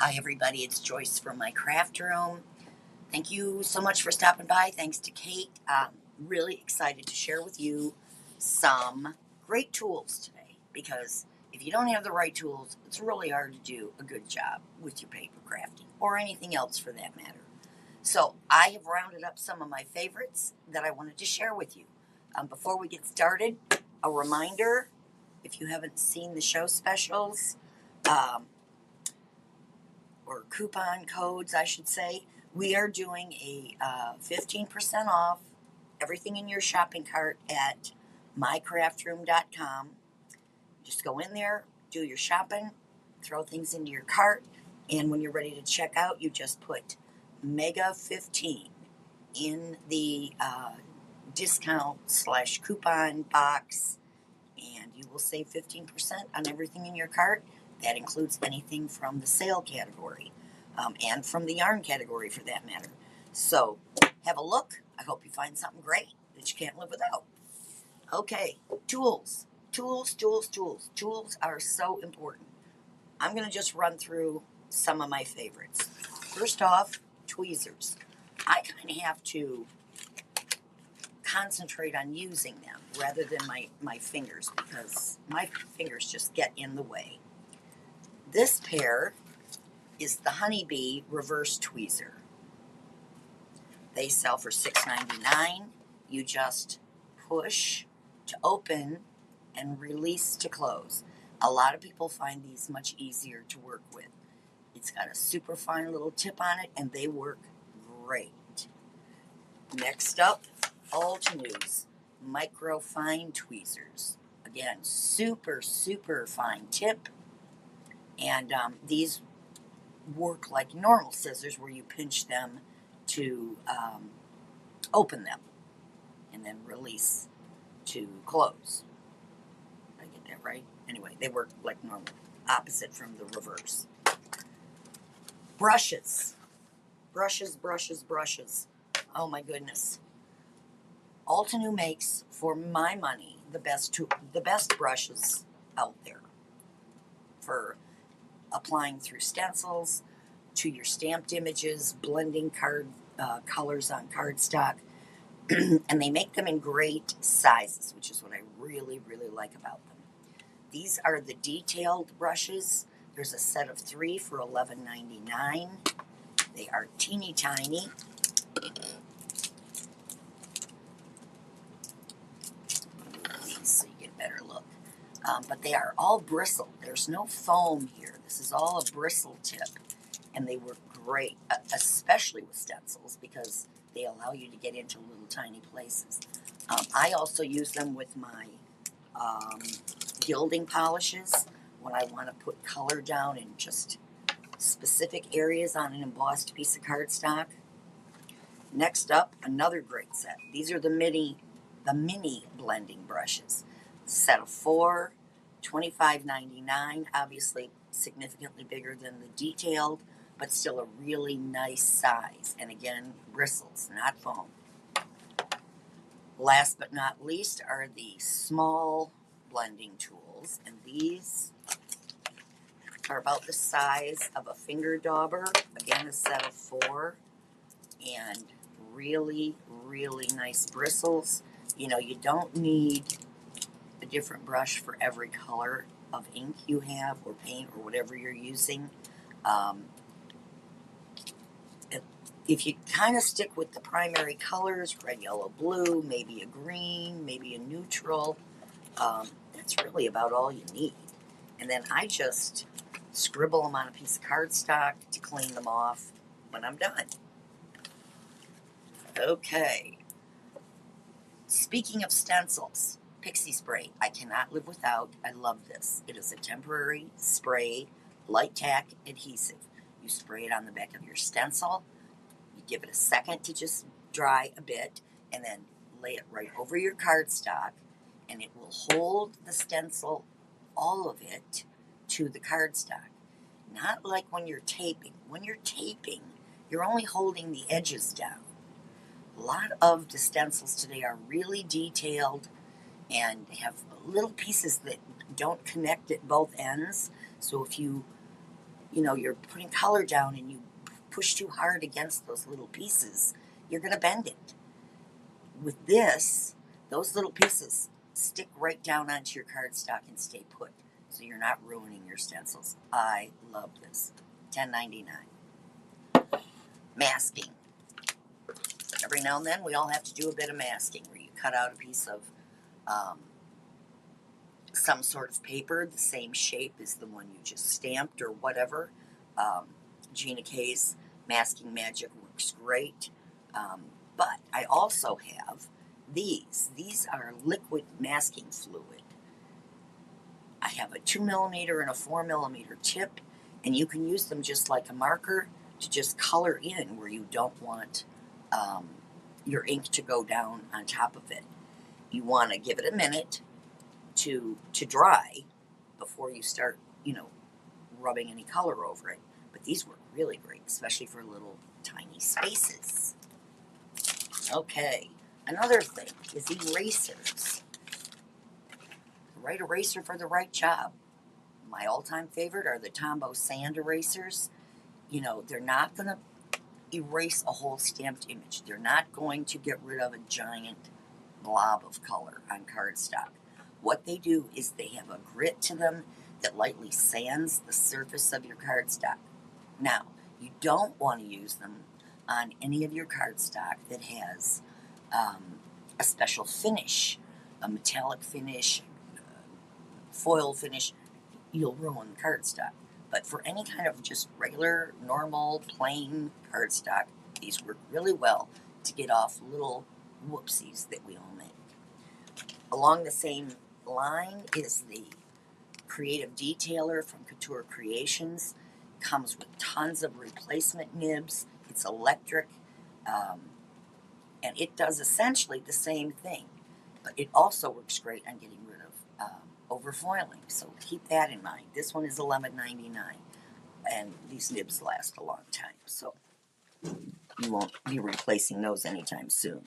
Hi, everybody. It's Joyce from my craft room. Thank you so much for stopping by. Thanks to Kate. Really excited to share with you some great tools today because if you don't have the right tools, it's really hard to do a good job with your paper crafting or anything else for that matter. So, I have rounded up some of my favorites that I wanted to share with you. Before we get started, a reminder if you haven't seen the show specials, um, or coupon codes, I should say, we are doing a 15% off everything in your shopping cart at mycraftroom.com. Just go in there, do your shopping, throw things into your cart, and when you're ready to check out, you just put Mega 15 in the discount/coupon box, and you will save 15% on everything in your cart. That includes anything from the sale category and from the yarn category for that matter. So have a look. I hope you find something great that you can't live without. Okay, tools. Tools are so important. I'm going to just run through some of my favorites. First off, tweezers. I kind of have to concentrate on using them rather than my fingers because my fingers just get in the way. This pair is the Honeybee Reverse Tweezer. They sell for $6.99. You just push to open and release to close. A lot of people find these much easier to work with. It's got a super fine little tip on it and they work great. Next up, Altenews Micro Fine Tweezers. Again, super fine tip. And these work like normal scissors where you pinch them to open them and then release to close. Did I get that right? Anyway, they work like normal, opposite from the reverse. Brushes. Brushes. Oh my goodness. Altenew makes, for my money, the best brushes out there for applying through stencils to your stamped images, blending colors on cardstock, and they make them in great sizes, which is what I really like about them. These are the detailed brushes. There's a set of 3 for $11.99. They are teeny tiny. So you get a better look. But they are all bristled. There's no foam here. This is all a bristle tip. And they work great, especially with stencils, because they allow you to get into little tiny places. I also use them with my gilding polishes when I want to put color down in just specific areas on an embossed piece of cardstock. Next up, another great set. These are the mini blending brushes. Set of 4, $25.99. Obviously significantly bigger than the detailed, but still a really nice size. And again, bristles, not foam. Last but not least are the small blending tools. And these are about the size of a finger dauber. Again, a set of 4. And really nice bristles. You know, you don't need a different brush for every color of ink you have or paint or whatever you're using. If you kind of stick with the primary colors, red, yellow, blue, maybe a green, maybe a neutral, that's really about all you need. And then I just scribble them on a piece of cardstock to clean them off when I'm done. Okay. Speaking of stencils, Pixie Spray. I cannot live without. I love this. It is a temporary spray, light tack adhesive. You spray it on the back of your stencil. You give it a second to just dry a bit, and then lay it right over your cardstock, and it will hold the stencil, all of it, to the cardstock. Not like when you're taping. When you're taping, you're only holding the edges down. A lot of the stencils today are really detailed and have little pieces that don't connect at both ends. So if you you know, you're putting color down and you push too hard against those little pieces, you're going to bend it. With this, those little pieces stick right down onto your cardstock and stay put, so you're not ruining your stencils. I love this. $10.99. Masking. Every now and then we all have to do a bit of masking, where you cut out a piece of some sort of paper the same shape as the one you just stamped or whatever. Gina K's Masking Magic works great. But I also have these. These are liquid masking fluid. I have a 2mm and a 4mm tip, and you can use them just like a marker to just color in where you don't want your ink to go down on top of it. You want to give it a minute to dry before you start, you know, rubbing any color over it. But these work really great, especially for little tiny spaces. Okay, another thing is erasers. The right eraser for the right job. My all-time favorite are the Tombow sand erasers. You know, they're not going to erase a whole stamped image. They're not going to get rid of a giant blob of color on cardstock. What they do is they have a grit to them that lightly sands the surface of your cardstock. Now, you don't want to use them on any of your cardstock that has a special finish, a metallic finish, foil finish. You'll ruin the cardstock. But for any kind of just regular, normal, plain cardstock, these work really well to get off little whoopsies that we all make. Along the same line is the Creative Detailer from Couture Creations. Comes with tons of replacement nibs. It's electric, and it does essentially the same thing, but it also works great on getting rid of overfoiling. So keep that in mind. This one is $11.99, and these nibs last a long time, so you won't be replacing those anytime soon.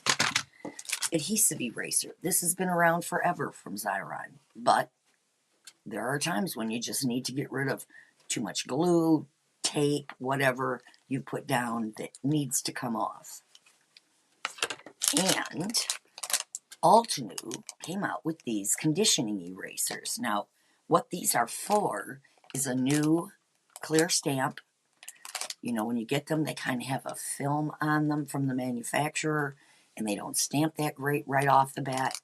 Adhesive eraser. This has been around forever from Xyron, but there are times when you just need to get rid of too much glue, tape, whatever you put down that needs to come off. And Altenew came out with these conditioning erasers. Now, what these are for is a new clear stamp. You know, when you get them, they kind of have a film on them from the manufacturer, and they don't stamp that great right off the bat.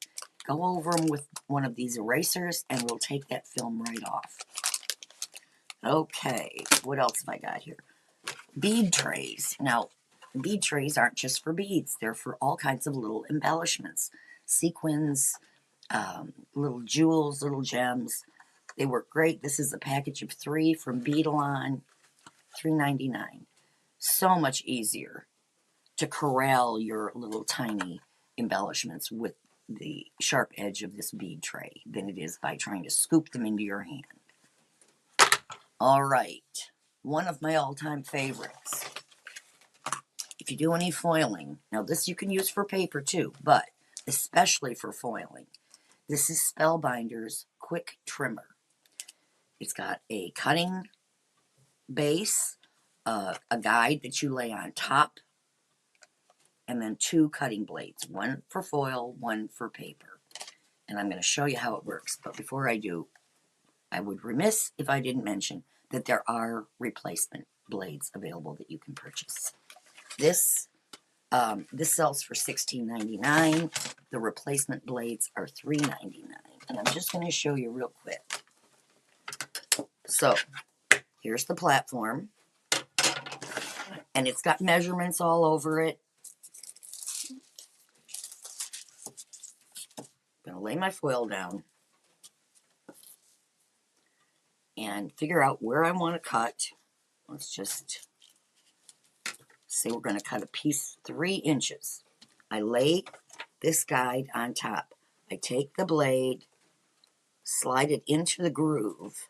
Go over them with one of these erasers, and we'll take that film right off. Okay, what else have I got here? Bead trays. Now, bead trays aren't just for beads. They're for all kinds of little embellishments. Sequins, little jewels, little gems. They work great. This is a package of 3 from Beadalon, $3.99. So much easier to corral your little tiny embellishments with the sharp edge of this bead tray than it is by trying to scoop them into your hand. All right, one of my all-time favorites. If you do any foiling, now this you can use for paper too, but especially for foiling, this is Spellbinder's Quick Trimmer. It's got a cutting base, a guide that you lay on top, and then 2 cutting blades, one for foil, one for paper. And I'm going to show you how it works. But before I do, I would remiss if I didn't mention that there are replacement blades available that you can purchase. This sells for $16.99. The replacement blades are $3.99. And I'm just going to show you real quick. So, here's the platform. And it's got measurements all over it. I'm going to lay my foil down and figure out where I want to cut. Let's just say we're going to cut a piece 3 inches. I lay this guide on top. I take the blade, slide it into the groove,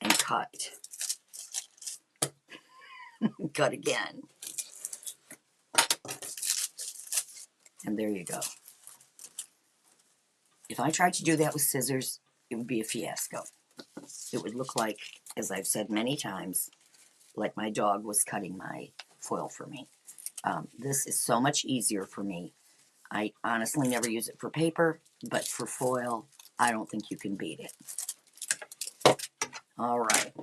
and cut. Cut again. And there you go. If I tried to do that with scissors, it would be a fiasco. it would look like, as I've said many times, like my dog was cutting my foil for me. This is so much easier for me. I honestly never use it for paper, but for foil, I don't think you can beat it. All right.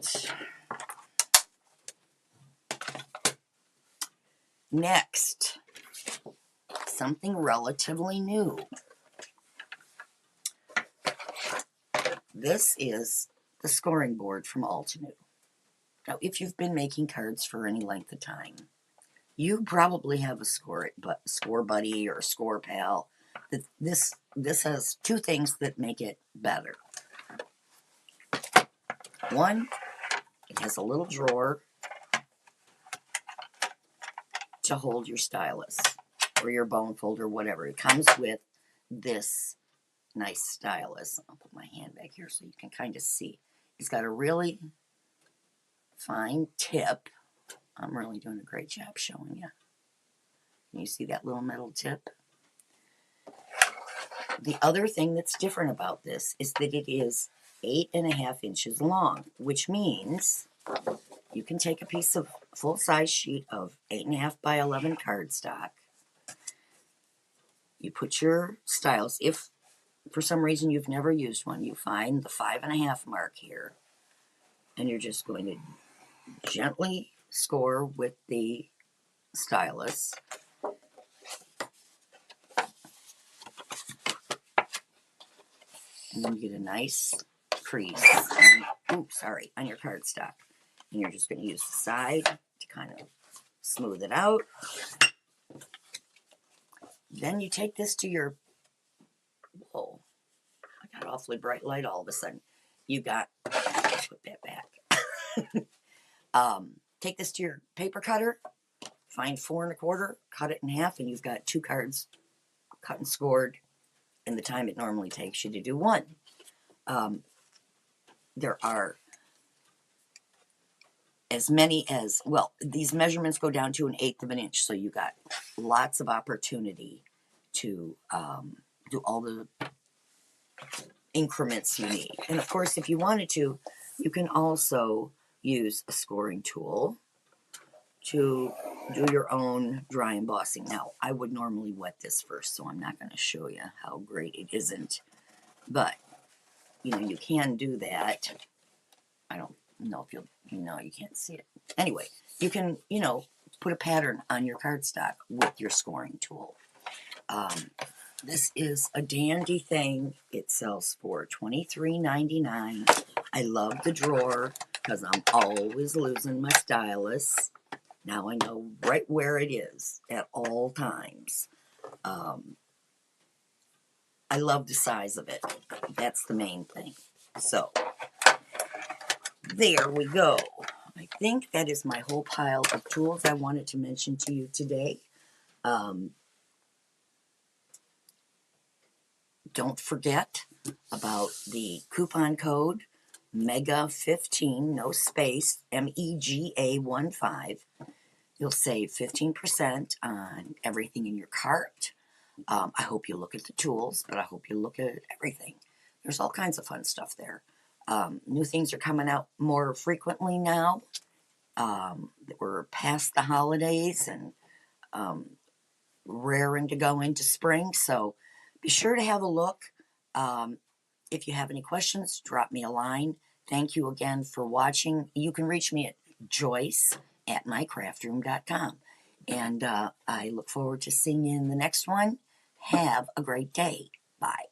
Next, something relatively new. This is the scoring board from Altenew. Now, if you've been making cards for any length of time, you probably have a score buddy or a score pal. This has two things that make it better. One, it has a little drawer to hold your stylus or your bone folder, whatever. It comes with this nice stylus. I'll put my hand back here so you can kind of see. It's got a really fine tip. I'm really doing a great job showing you. Can you see that little metal tip? The other thing that's different about this is that it is 8.5 inches long, which means you can take a piece of full-size sheet of 8.5 by 11 cardstock. You put your stylus. If for some reason you've never used one, you find the 5.5 mark here, and you're just going to gently score with the stylus. And then you get a nice crease on your cardstock. And you're just going to use the side to kind of smooth it out. Then you take this to your, whoa, I got awfully bright light all of a sudden. You got, put that back. Take this to your paper cutter, find 4 1/4, cut it in half, and you've got 2 cards cut and scored in the time it normally takes you to do one. There are as many as, well, these measurements go down to 1/8 of an inch, so you got lots of opportunity to do all the increments you need. And of course, if you wanted to, you can also use a scoring tool to do your own dry embossing. Now, I would normally wet this first, so I'm not going to show you how great it isn't. But, you know, you can do that. I don't know if you can't see it. Anyway, you can, put a pattern on your cardstock with your scoring tool. This is a dandy thing. It sells for $23.99. I love the drawer because I'm always losing my stylus. Now I know right where it is at all times. I love the size of it. That's the main thing. So, there we go. I think that is my whole pile of tools I wanted to mention to you today. Don't forget about the coupon code MEGA15, no space, MEGA15. You'll save 15% on everything in your cart. I hope you look at the tools, but I hope you look at everything. There's all kinds of fun stuff there. New things are coming out more frequently now. We're past the holidays and raring to go into spring, so be sure to have a look. If you have any questions, drop me a line. Thank you again for watching. You can reach me at joyce@mycraftroom.com. And I look forward to seeing you in the next one. Have a great day. Bye.